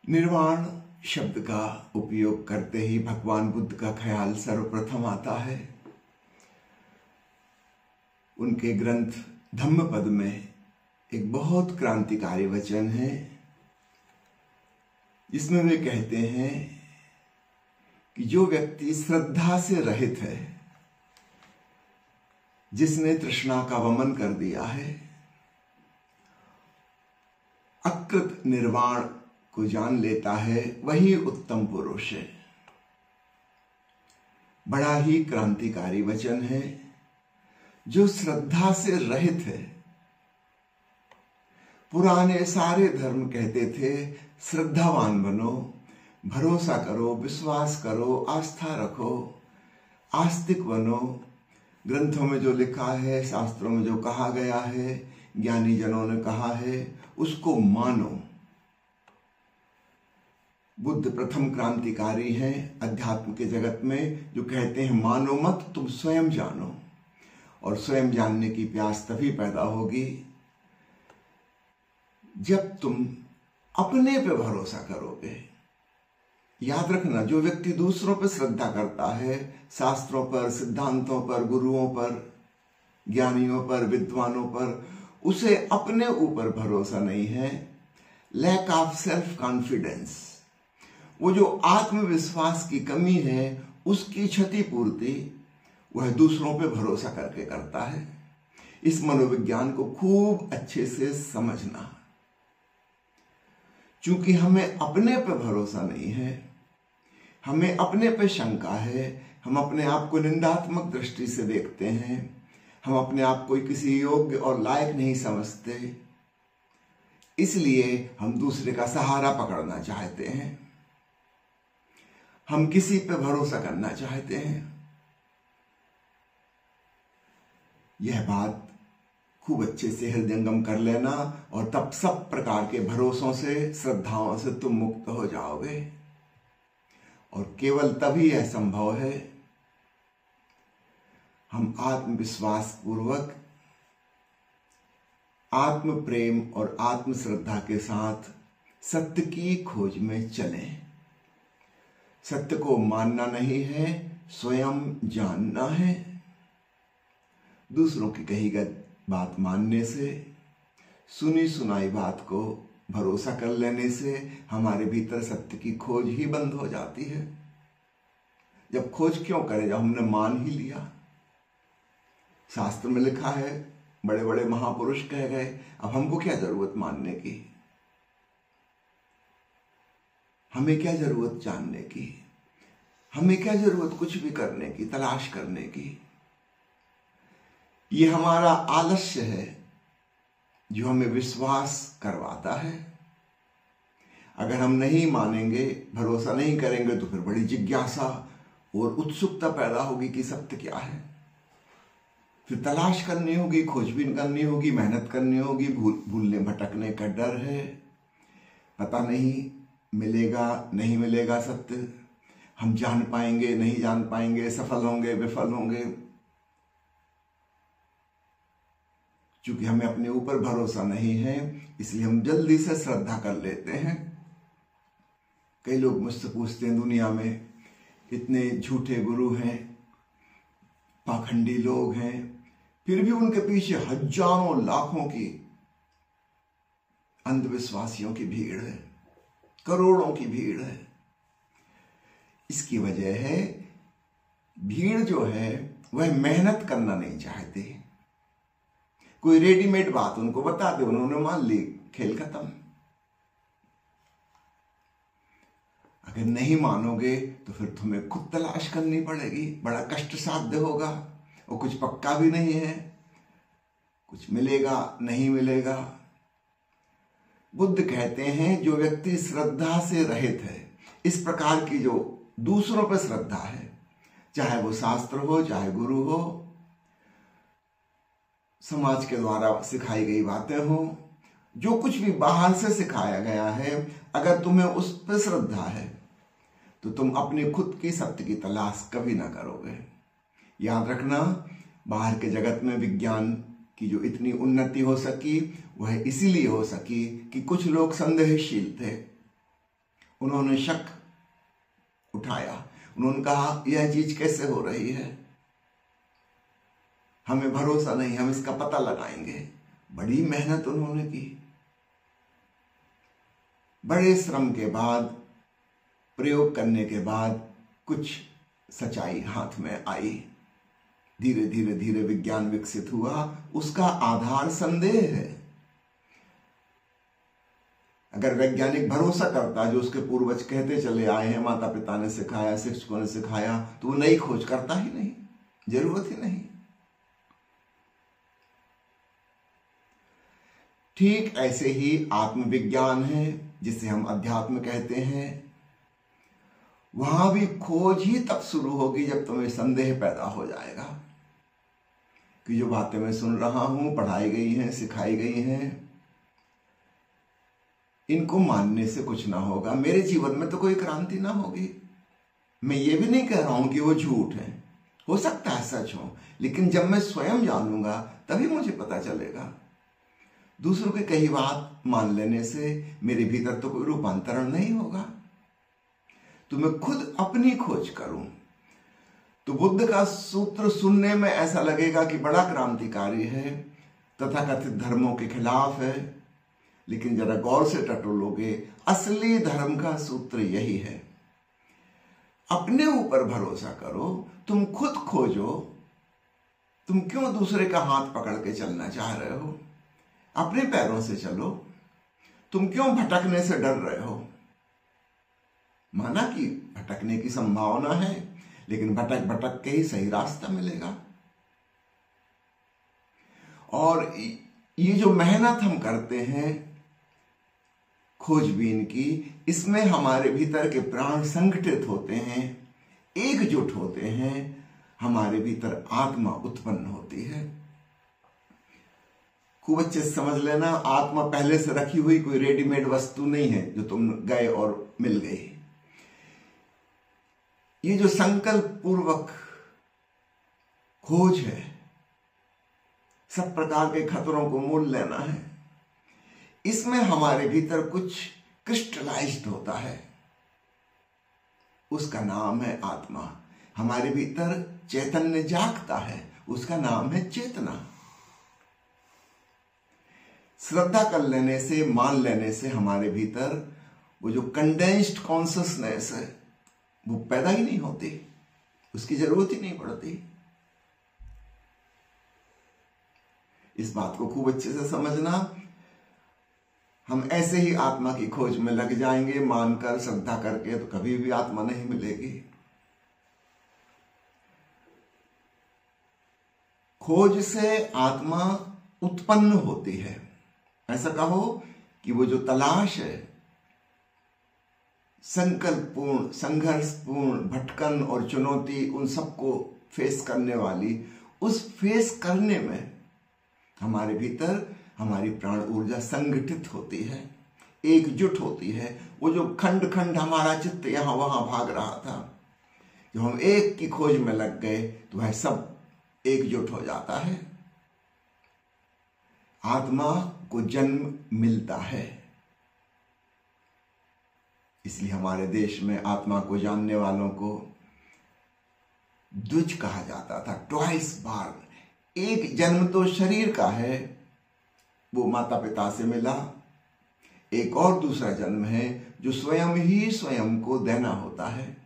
निर्वाण शब्द का उपयोग करते ही भगवान बुद्ध का ख्याल सर्वप्रथम आता है। उनके ग्रंथ धम्मपद में एक बहुत क्रांतिकारी वचन है जिसमें वे कहते हैं कि जो व्यक्ति श्रद्धा से रहित है, जिसने तृष्णा का वमन कर दिया है, अकृत निर्वाण को जान लेता है, वही उत्तम पुरुष है। बड़ा ही क्रांतिकारी वचन है। जो श्रद्धा से रहित है, पुराने सारे धर्म कहते थे श्रद्धावान बनो, भरोसा करो, विश्वास करो, आस्था रखो, आस्तिक बनो। ग्रंथों में जो लिखा है, शास्त्रों में जो कहा गया है, ज्ञानी जनों ने कहा है, उसको मानो। बुद्ध प्रथम क्रांतिकारी हैं अध्यात्म के जगत में, जो कहते हैं मानो मत, तुम स्वयं जानो। और स्वयं जानने की प्यास तभी पैदा होगी जब तुम अपने पे भरोसा करोगे। याद रखना, जो व्यक्ति दूसरों पर श्रद्धा करता है, शास्त्रों पर, सिद्धांतों पर, गुरुओं पर, ज्ञानियों पर, विद्वानों पर, उसे अपने ऊपर भरोसा नहीं है। लैक ऑफ सेल्फ कॉन्फिडेंस, वो जो आत्मविश्वास की कमी है, उसकी क्षतिपूर्ति वह दूसरों पे भरोसा करके करता है। इस मनोविज्ञान को खूब अच्छे से समझना। चूंकि हमें अपने पे भरोसा नहीं है, हमें अपने पे शंका है, हम अपने आप को निंदात्मक दृष्टि से देखते हैं, हम अपने आप को किसी योग्य और लायक नहीं समझते, इसलिए हम दूसरे का सहारा पकड़ना चाहते हैं, हम किसी पे भरोसा करना चाहते हैं। यह बात खूब अच्छे से हृदयंगम कर लेना और तब सब प्रकार के भरोसों से, श्रद्धाओं से तुम मुक्त हो जाओगे। और केवल तभी यह संभव है हम आत्मविश्वास पूर्वक, आत्म प्रेम और आत्म श्रद्धा के साथ सत्य की खोज में चलें। सत्य को मानना नहीं है, स्वयं जानना है। दूसरों की कही गई बात मानने से, सुनी सुनाई बात को भरोसा कर लेने से हमारे भीतर सत्य की खोज ही बंद हो जाती है। जब खोज क्यों करें, जब हमने मान ही लिया। शास्त्र में लिखा है, बड़े बड़े महापुरुष कह गए, अब हमको क्या जरूरत मानने की, हमें क्या जरूरत जानने की, हमें क्या जरूरत कुछ भी करने की, तलाश करने की। ये हमारा आलस्य है जो हमें विश्वास करवाता है। अगर हम नहीं मानेंगे, भरोसा नहीं करेंगे, तो फिर बड़ी जिज्ञासा और उत्सुकता पैदा होगी कि सत्य क्या है। फिर तलाश करनी होगी, खोजबीन करनी होगी, मेहनत करनी होगी। भूलने भटकने का डर है, पता नहीं मिलेगा नहीं मिलेगा सत्य, हम जान पाएंगे नहीं जान पाएंगे, सफल होंगे विफल होंगे। चूंकि हमें अपने ऊपर भरोसा नहीं है, इसलिए हम जल्दी से श्रद्धा कर लेते हैं। कई लोग मुझसे पूछते हैं, दुनिया में इतने झूठे गुरु हैं, पाखंडी लोग हैं, फिर भी उनके पीछे हजारों लाखों की अंधविश्वासियों की भीड़ है, करोड़ों की भीड़ है। इसकी वजह है, भीड़ जो है वह मेहनत करना नहीं चाहते। कोई रेडीमेड बात उनको बता दे, उन्होंने मान ली, खेल खत्म। अगर नहीं मानोगे तो फिर तुम्हें खुद तलाश करनी पड़ेगी, बड़ा कष्ट साध्य होगा, और कुछ पक्का भी नहीं है, कुछ मिलेगा नहीं मिलेगा। बुद्ध कहते हैं, जो व्यक्ति श्रद्धा से रहित है, इस प्रकार की जो दूसरों पर श्रद्धा है, चाहे वो शास्त्र हो, चाहे गुरु हो, समाज के द्वारा सिखाई गई बातें हो, जो कुछ भी बाहर से सिखाया गया है, अगर तुम्हें उस पर श्रद्धा है तो तुम अपनी खुद की सत्य की तलाश कभी ना करोगे। याद रखना, बाहर के जगत में विज्ञान की जो इतनी उन्नति हो सकी, वह इसीलिए हो सकी कि कुछ लोग संदेहशील थे, उन्होंने शक उठाया, उन्होंने कहा यह चीज कैसे हो रही है, हमें भरोसा नहीं, हम इसका पता लगाएंगे। बड़ी मेहनत उन्होंने की, बड़े श्रम के बाद, प्रयोग करने के बाद कुछ सच्चाई हाथ में आई। धीरे धीरे धीरे विज्ञान विकसित हुआ, उसका आधार संदेह है। अगर वैज्ञानिक भरोसा करता, जो उसके पूर्वज कहते चले आए हैं, माता पिता ने सिखाया, शिक्षकों ने सिखाया, तो वो नई खोज करता ही नहीं, जरूरत ही नहीं। ठीक ऐसे ही आत्मविज्ञान है, जिसे हम अध्यात्म कहते हैं, वहां भी खोज ही तब शुरू होगी जब तुम्हें संदेह पैदा हो जाएगा कि जो बातें मैं सुन रहा हूं, पढ़ाई गई हैं, सिखाई गई हैं, इनको मानने से कुछ ना होगा, मेरे जीवन में तो कोई क्रांति ना होगी। मैं ये भी नहीं कह रहा हूं कि वो झूठ है, हो सकता है सच हो, लेकिन जब मैं स्वयं जानूंगा तभी मुझे पता चलेगा। दूसरों की कही बात मान लेने से मेरे भीतर तो कोई रूपांतरण नहीं होगा। तो मैं खुद अपनी खोज करूं तो बुद्ध का सूत्र सुनने में ऐसा लगेगा कि बड़ा क्रांतिकारी है, तथाकथित धर्मों के खिलाफ है, लेकिन जरा गौर से टटोलोगे, असली धर्म का सूत्र यही है। अपने ऊपर भरोसा करो, तुम खुद खोजो। तुम क्यों दूसरे का हाथ पकड़ के चलना चाह रहे हो? अपने पैरों से चलो। तुम क्यों भटकने से डर रहे हो? माना कि भटकने की संभावना है, लेकिन भटक भटक के ही सही रास्ता मिलेगा। और ये जो मेहनत हम करते हैं खोजबीन की, इसमें हमारे भीतर के प्राण संगठित होते हैं, एकजुट होते हैं, हमारे भीतर आत्मा उत्पन्न होती है। खूब अच्छे से समझ लेना, आत्मा पहले से रखी हुई कोई रेडीमेड वस्तु नहीं है जो तुम गए और मिल गई। ये जो संकल्प पूर्वक खोज है, सब प्रकार के खतरों को मोल लेना है, इसमें हमारे भीतर कुछ क्रिस्टलाइज्ड होता है, उसका नाम है आत्मा। हमारे भीतर चैतन्य जागता है, उसका नाम है चेतना। श्रद्धा कर लेने से, मान लेने से हमारे भीतर वो जो कंडेंस्ड कॉन्शियसनेस है वो पैदा ही नहीं होती, उसकी जरूरत ही नहीं पड़ती। इस बात को खूब अच्छे से समझना। हम ऐसे ही आत्मा की खोज में लग जाएंगे, मानकर, श्रद्धा करके, तो कभी भी आत्मा नहीं मिलेगी। खोज से आत्मा उत्पन्न होती है। ऐसा कहो कि वो जो तलाश है, संकल्पपूर्ण, संघर्षपूर्ण, भटकन और चुनौती, उन सबको फेस करने वाली, उस फेस करने में हमारे भीतर हमारी प्राण ऊर्जा संगठित होती है, एकजुट होती है। वो जो खंड खंड हमारा चित्त यहां वहां भाग रहा था, जब हम एक की खोज में लग गए तो वह सब एकजुट हो जाता है। आत्मा को जन्म मिलता है। इसलिए हमारे देश में आत्मा को जानने वालों को द्विज कहा जाता था, ट्वाइस बार। एक जन्म तो शरीर का है, वो माता पिता से मिला। एक और दूसरा जन्म है जो स्वयं ही स्वयं को देना होता है।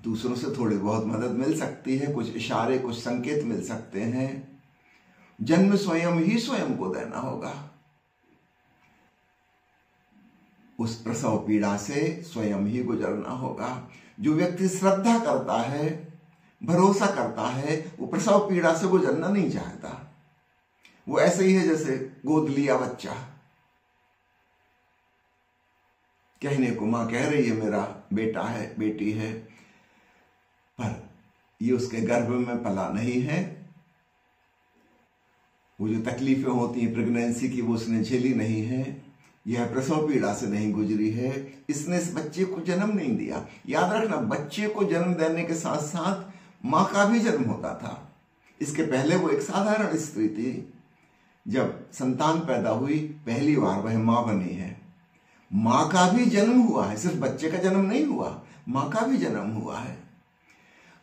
दूसरों से थोड़ी बहुत मदद मिल सकती है, कुछ इशारे, कुछ संकेत मिल सकते हैं। जन्म स्वयं ही स्वयं को देना होगा। उस प्रसव पीड़ा से स्वयं ही गुजरना होगा। जो व्यक्ति श्रद्धा करता है, भरोसा करता है, वो प्रसव पीड़ा से गुजरना नहीं चाहता। वो ऐसे ही है जैसे गोद लिया बच्चा, कहने को मां कह रही है मेरा बेटा है, बेटी है, पर ये उसके गर्भ में पला नहीं है। वो जो तकलीफें होती हैं प्रेगनेंसी की, वो उसने झेली नहीं है। यह प्रसव पीड़ा से नहीं गुजरी है। इसने इस बच्चे को जन्म नहीं दिया। याद रखना, बच्चे को जन्म देने के साथ साथ मां का भी जन्म होता था। इसके पहले वो एक साधारण स्त्री थी। जब संतान पैदा हुई, पहली बार वह मां बनी है। माँ का भी जन्म हुआ है, सिर्फ बच्चे का जन्म नहीं हुआ, माँ का भी जन्म हुआ है।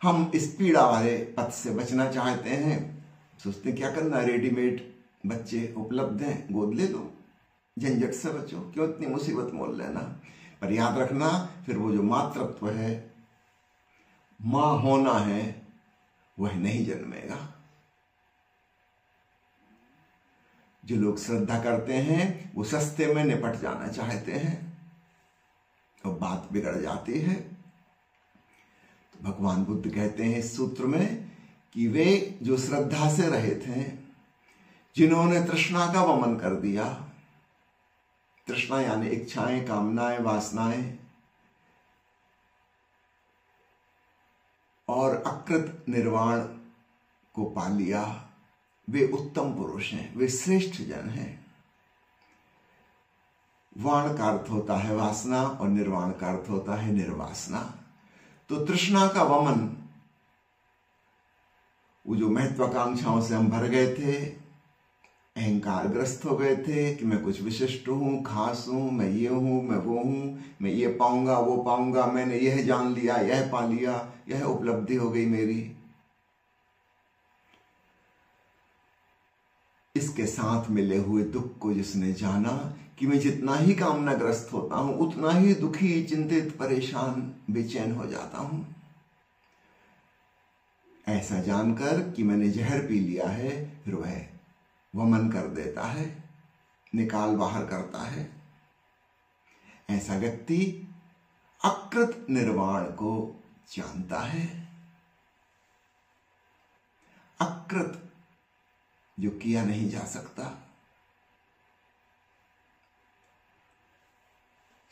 हम इस पीड़ा वाले पथ से बचना चाहते हैं, सोचते क्या करना, रेडीमेड बच्चे उपलब्ध हैं, गोद ले लो, झंझट से बचो, क्यों इतनी मुसीबत मोल लेना। पर याद रखना, फिर वो जो मातृत्व है, माँ होना है, वह नहीं जन्मेगा। जो लोग श्रद्धा करते हैं वो सस्ते में निपट जाना चाहते हैं और बात बिगड़ जाती है। तो भगवान बुद्ध कहते हैं इस सूत्र में कि वे जो श्रद्धा से रहित हैं, जिन्होंने तृष्णा का वमन कर दिया, तृष्णा यानी इच्छाएं, कामनाएं, वासनाएं, और अकृत निर्वाण को पा लिया, वे उत्तम पुरुष हैं, वे श्रेष्ठ जन हैं। वाण का अर्थ होता है वासना और निर्वाण का अर्थ होता है निर्वासना। तो तृष्णा का वमन, वो जो महत्वाकांक्षाओं से हम भर गए थे, अहंकार ग्रस्त हो गए थे कि मैं कुछ विशिष्ट हूं, खास हूं, मैं ये हूं, मैं वो हूं, मैं ये पाऊंगा, वो पाऊंगा, मैंने यह जान लिया, यह पा लिया, यह उपलब्धि हो गई मेरी। इसके साथ मिले हुए दुख को जिसने जाना कि मैं जितना ही कामनाग्रस्त होता हूं, उतना ही दुखी, चिंतित, परेशान, बेचैन हो जाता हूं, ऐसा जानकर कि मैंने जहर पी लिया है, फिर वह वमन कर देता है, निकाल बाहर करता है। ऐसा व्यक्ति अकृत निर्वाण को जानता है। अकृत जो किया नहीं जा सकता।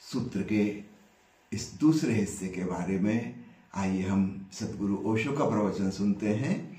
सूत्र के इस दूसरे हिस्से के बारे में आइए हम सद्गुरु ओशो का प्रवचन सुनते हैं।